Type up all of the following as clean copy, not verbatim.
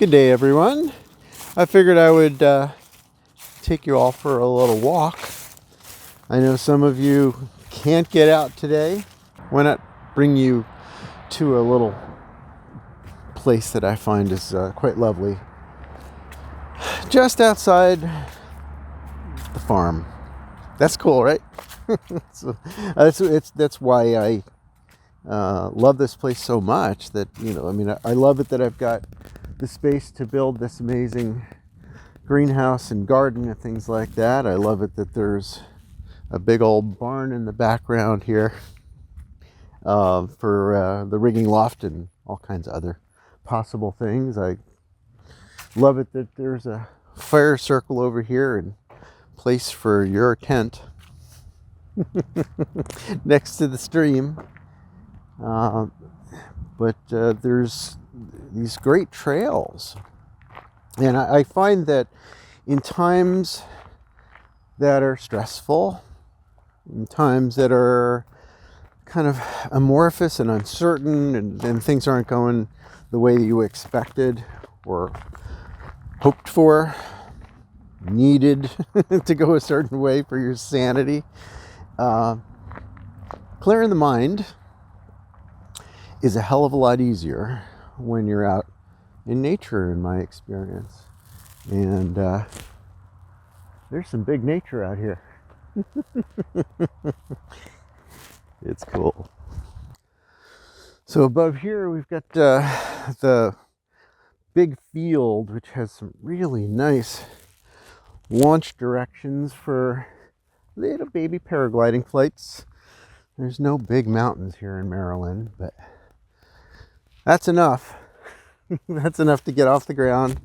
Good day, everyone. I figured I would take you all for a little walk. I know some of you can't get out today. Why not bring you to a little place that I find is quite lovely, just outside the farm. That's cool, right? So, that's why I love this place so much. That I love it that I've got the space to build this amazing greenhouse and garden and things like that. I love it that there's a big old barn in the background here for the rigging loft and all kinds of other possible things. I love it that there's a fire circle over here and place for your tent next to the stream. But there's these great trails. And I find that in times that are stressful, in times that are kind of amorphous and uncertain, and things aren't going the way you expected or hoped for, needed to go a certain way for your sanity, clearing the mind is a hell of a lot easier when you're out in nature, in my experience. And there's some big nature out here. It's cool. So above here we've got the big field, which has some really nice launch directions for little baby paragliding flights. There's no big mountains here in Maryland, but that's enough. That's enough to get off the ground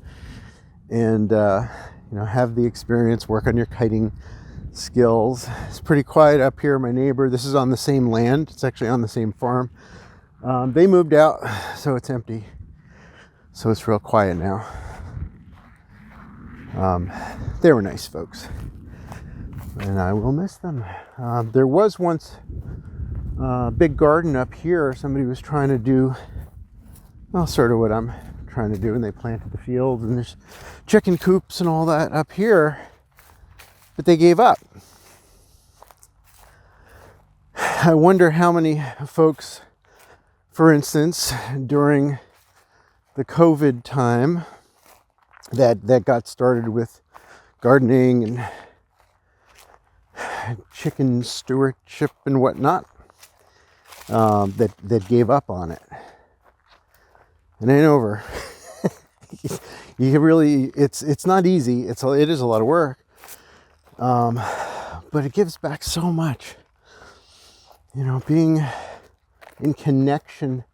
and have the experience, work on your kiting skills. It's pretty quiet up here. My neighbor, this is on the same land. It's actually on the same farm. They moved out, so it's empty. So it's real quiet now. They were nice folks, and I will miss them. There was once a big garden up here. Somebody was trying to do, well, sort of what I'm trying to do, and they planted the fields, and there's chicken coops and all that up here, but they gave up. I wonder how many folks, for instance, during the COVID time that got started with gardening and chicken stewardship and whatnot, that gave up on it. It ain't over. You really, it's not easy. It is a lot of work, but it gives back so much. Being in connection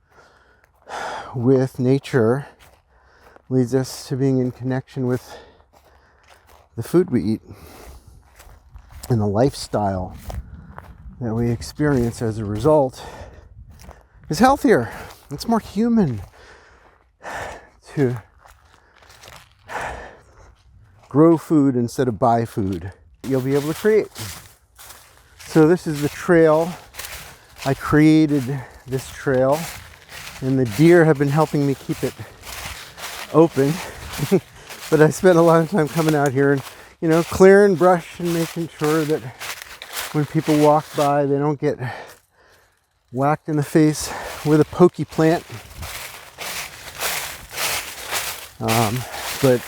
with nature leads us to being in connection with the food we eat and the lifestyle that we experience as a result is healthier. It's more human to grow food instead of buy food. You'll be able to create. So this is the trail. I created this trail, and the deer have been helping me keep it open. But I spent a lot of time coming out here and, clearing brush and making sure that when people walk by, they don't get whacked in the face with a pokey plant. But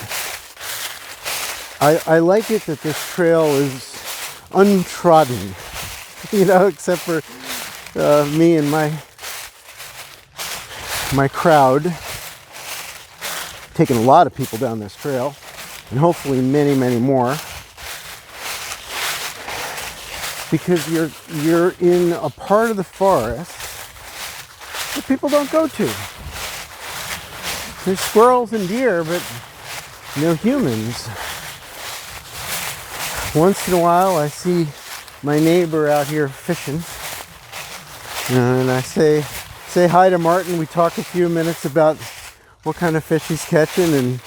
I like it that this trail is untrodden, except for me and my crowd, taking a lot of people down this trail, and hopefully many, many more, because you're in a part of the forest that people don't go to. There's squirrels and deer, but no humans. Once in a while, I see my neighbor out here fishing, and I say hi to Martin. We talk a few minutes about what kind of fish he's catching, and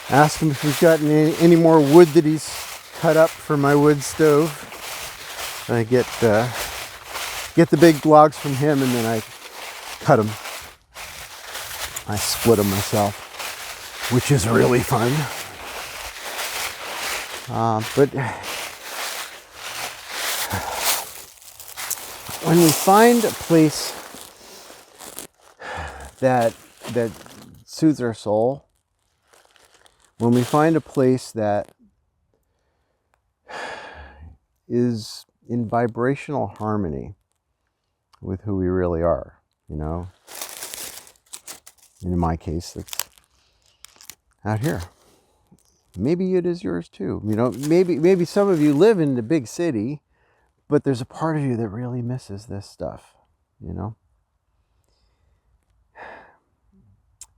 ask him if he's got any more wood that he's cut up for my wood stove. I get the big logs from him, and then I cut them. I split them myself. which is really fun. But when we find a place that soothes our soul, when we find a place that is in vibrational harmony with who we really are, you know, and in my case, it's out here. Maybe it is yours too. You know, maybe some of you live in the big city, but there's a part of you that really misses this stuff, you know.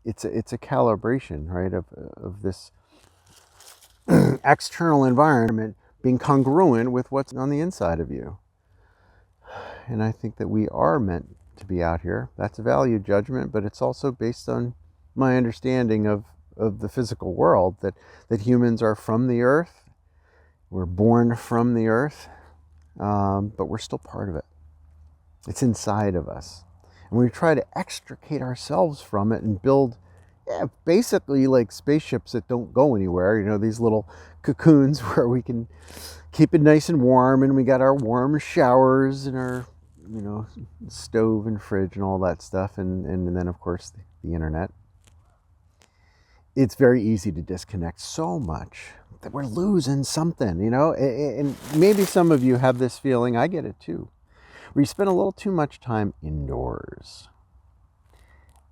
It's a calibration, right, of this external environment being congruent with what's on the inside of you. And I think that we are meant to be out here. That's a value judgment, but it's also based on my understanding of the physical world, that humans are from the earth. We're born from the earth, but we're still part of it. It's inside of us. And we try to extricate ourselves from it and build, basically like spaceships that don't go anywhere. You know, these little cocoons where we can keep it nice and warm, and we got our warm showers and our, you know, stove and fridge and all that stuff, and then of course the internet. It's very easy to disconnect so much that we're losing something, you know. And maybe some of you have this feeling, I get it too, where you spend a little too much time indoors.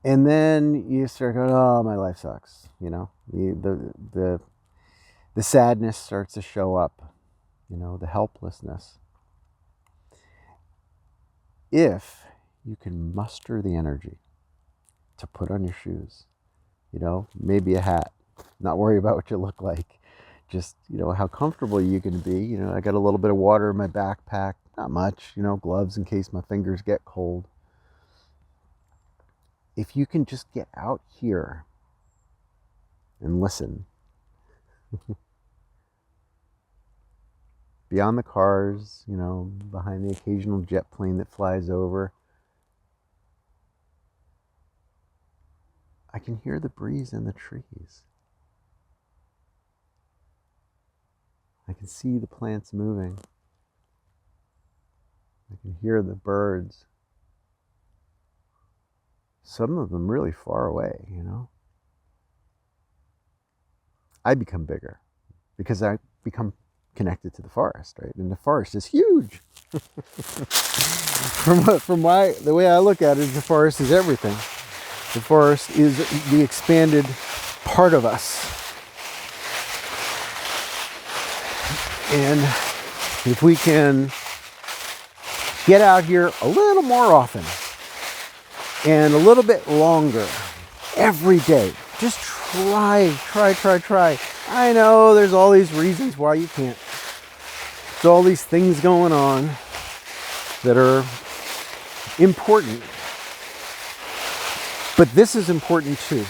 And then you start going, oh, my life sucks, you know. The sadness starts to show up, you know, the helplessness. If you can muster the energy to put on your shoes, you know, maybe a hat, not worry about what you look like, just, you know, how comfortable you can be. You know, I got a little bit of water in my backpack, not much, you know, gloves in case my fingers get cold. If you can just get out here and listen, beyond the cars, you know, behind the occasional jet plane that flies over, I can hear the breeze in the trees. I can see the plants moving. I can hear the birds. Some of them really far away, you know. I become bigger because I become connected to the forest, right? And the forest is huge. The way I look at it, the forest is everything. The forest is the expanded part of us. And if we can get out here a little more often and a little bit longer every day, just try. I know there's all these reasons why you can't. There's all these things going on that are important. But this is important too.